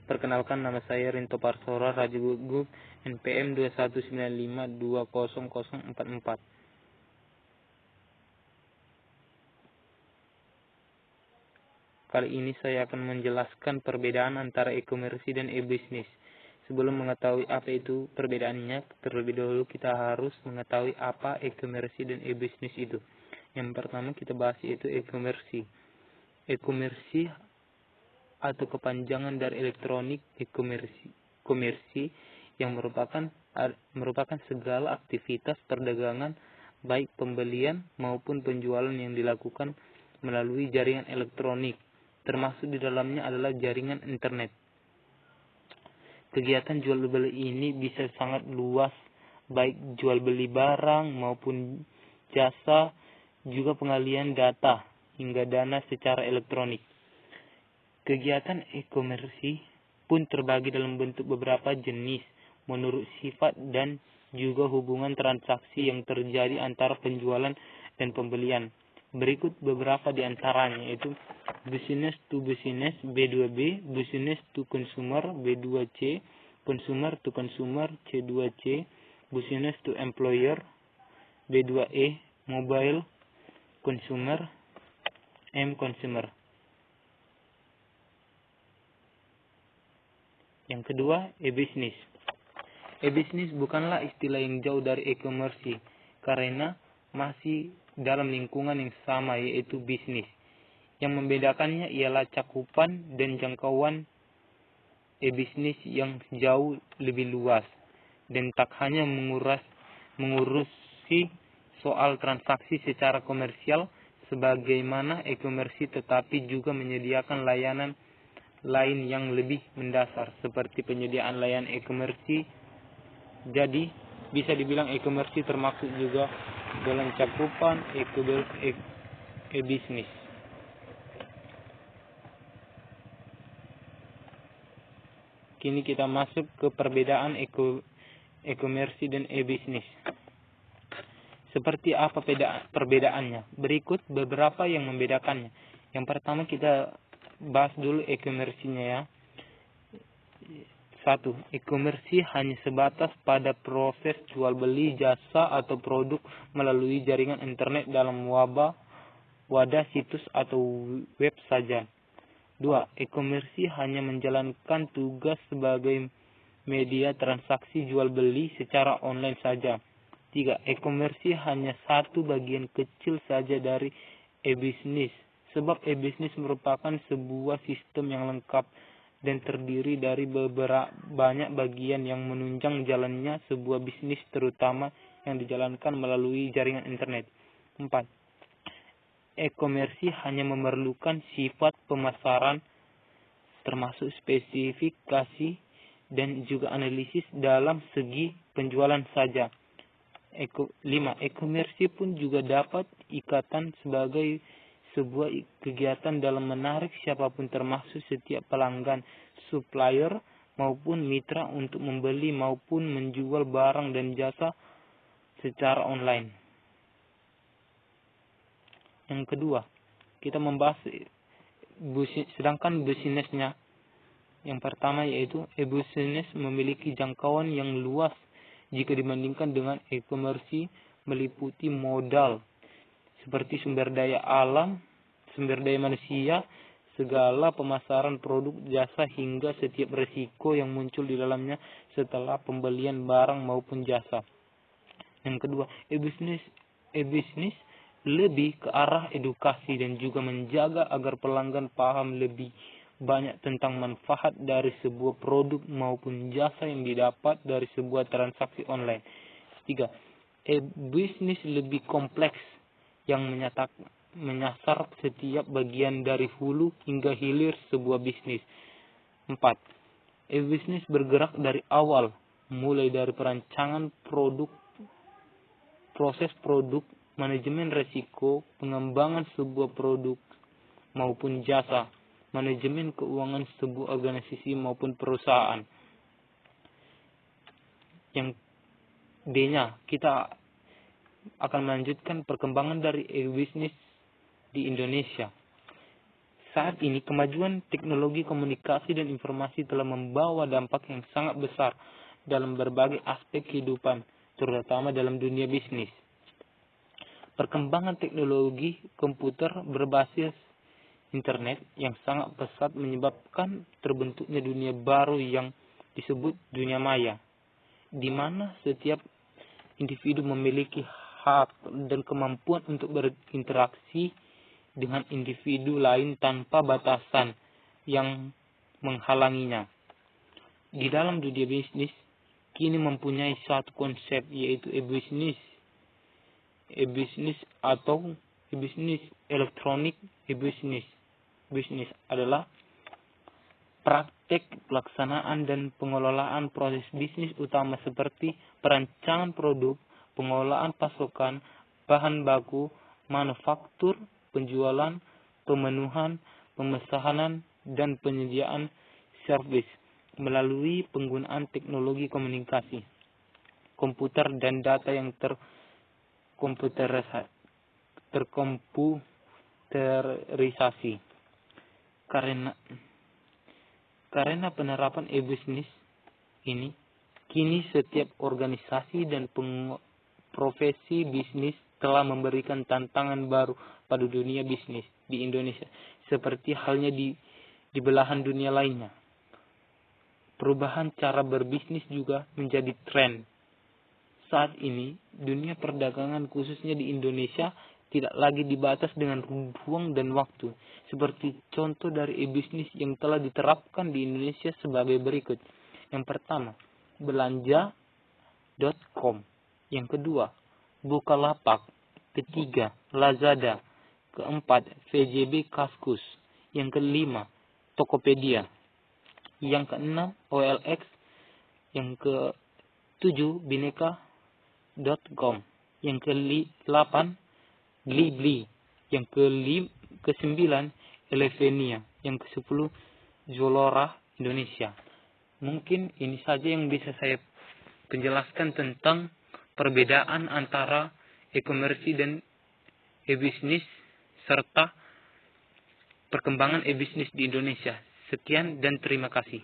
Perkenalkan, nama saya Rinto Parsora Rajagugup, NPM 2195200044. Kali ini saya akan menjelaskan perbedaan antara e-commerce dan e-bisnis. Sebelum mengetahui apa itu perbedaannya, terlebih dahulu kita harus mengetahui apa e-commerce dan e-bisnis itu. Yang pertama kita bahas yaitu e-commerce. E-commerce atau kepanjangan dari elektronik e-commerce yang merupakan segala aktivitas perdagangan baik pembelian maupun penjualan yang dilakukan melalui jaringan elektronik, termasuk di dalamnya adalah jaringan internet. Kegiatan jual beli ini bisa sangat luas, baik jual beli barang maupun jasa, juga pengalian data hingga dana secara elektronik. Kegiatan e-commerce pun terbagi dalam bentuk beberapa jenis menurut sifat dan juga hubungan transaksi yang terjadi antara penjualan dan pembelian. Berikut beberapa di antaranya, yaitu business to business B2B, business to consumer B2C, consumer to consumer C2C, business to employer B2E, mobile consumer M consumer. Yang kedua, e-bisnis. E-bisnis bukanlah istilah yang jauh dari e-commerce karena masih dalam lingkungan yang sama, yaitu bisnis. Yang membedakannya ialah cakupan dan jangkauan e-bisnis yang jauh lebih luas dan tak hanya mengurusi soal transaksi secara komersial sebagaimana e-commerce, tetapi juga menyediakan layanan lain yang lebih mendasar seperti penyediaan layanan e-commerce. Jadi bisa dibilang e-commerce termasuk juga dalam cakupan e-bisnis. Kini kita masuk ke perbedaan e-commerce dan e-bisnis. Seperti apa perbedaannya? Berikut beberapa yang membedakannya. Yang pertama kita bahas dulu e-commerce-nya ya. 1. E-commerce hanya sebatas pada proses jual beli jasa atau produk melalui jaringan internet dalam wadah situs atau web saja. 2. E-commerce hanya menjalankan tugas sebagai media transaksi jual beli secara online saja. 3. E-commerce hanya satu bagian kecil saja dari e-bisnis, sebab e-bisnis merupakan sebuah sistem yang lengkap dan terdiri dari banyak bagian yang menunjang jalannya sebuah bisnis, terutama yang dijalankan melalui jaringan internet. 4. E-commerce hanya memerlukan sifat pemasaran termasuk spesifikasi dan juga analisis dalam segi penjualan saja. 5. E-commerce pun juga dapat ikatan sebagai sebuah kegiatan dalam menarik siapapun termasuk setiap pelanggan, supplier maupun mitra untuk membeli maupun menjual barang dan jasa secara online. Yang kedua, kita membahas sedangkan bisnisnya. Yang pertama yaitu e-bisnis memiliki jangkauan yang luas jika dibandingkan dengan e-commerce, meliputi modal seperti sumber daya alam, sumber daya manusia, segala pemasaran produk jasa hingga setiap resiko yang muncul di dalamnya setelah pembelian barang maupun jasa. Yang kedua, e-bisnis lebih ke arah edukasi dan juga menjaga agar pelanggan paham lebih banyak tentang manfaat dari sebuah produk maupun jasa yang didapat dari sebuah transaksi online. 3. E-bisnis lebih kompleks yang menyasar setiap bagian dari hulu hingga hilir sebuah bisnis. 4. E-bisnis bergerak dari awal, mulai dari perancangan produk, proses produk, manajemen resiko, pengembangan sebuah produk maupun jasa, manajemen keuangan sebuah organisasi maupun perusahaan. Yang D-nya, kita akan melanjutkan perkembangan dari e-bisnis di Indonesia. Saat ini kemajuan teknologi komunikasi dan informasi telah membawa dampak yang sangat besar dalam berbagai aspek kehidupan, terutama dalam dunia bisnis. Perkembangan teknologi komputer berbasis internet yang sangat pesat menyebabkan terbentuknya dunia baru yang disebut dunia maya, di mana setiap individu memiliki hak dan kemampuan untuk berinteraksi dengan individu lain tanpa batasan yang menghalanginya. Di dalam dunia bisnis, kini mempunyai suatu konsep, yaitu e-business. E-business atau e-business elektronik. Bisnis adalah praktek pelaksanaan dan pengelolaan proses bisnis utama seperti perancangan produk, pengelolaan pasokan, bahan baku, manufaktur, penjualan, pemenuhan, pemesanan, dan penyediaan servis melalui penggunaan teknologi komunikasi, komputer dan data yang terkomputerisasi. Karena penerapan e-business ini, kini setiap organisasi dan profesi bisnis telah memberikan tantangan baru pada dunia bisnis di Indonesia, seperti halnya di belahan dunia lainnya. Perubahan cara berbisnis juga menjadi tren. Saat ini, dunia perdagangan khususnya di Indonesia tidak lagi dibatas dengan ruang dan waktu. Seperti contoh dari e-bisnis yang telah diterapkan di Indonesia sebagai berikut. Yang pertama, belanja.com. Yang kedua, Bukalapak. Ketiga, Lazada. Keempat, VJB Kaskus. Yang kelima, Tokopedia. Yang keenam, OLX. Yang ketujuh, Bineka.com. Yang ke-8, Blibli. Yang ke-9, Elevenia. Yang ke-10, Zolora Indonesia. Mungkin ini saja yang bisa saya penjelaskan tentang perbedaan antara e-commerce dan e-bisnis serta perkembangan e-bisnis di Indonesia. Sekian dan terima kasih.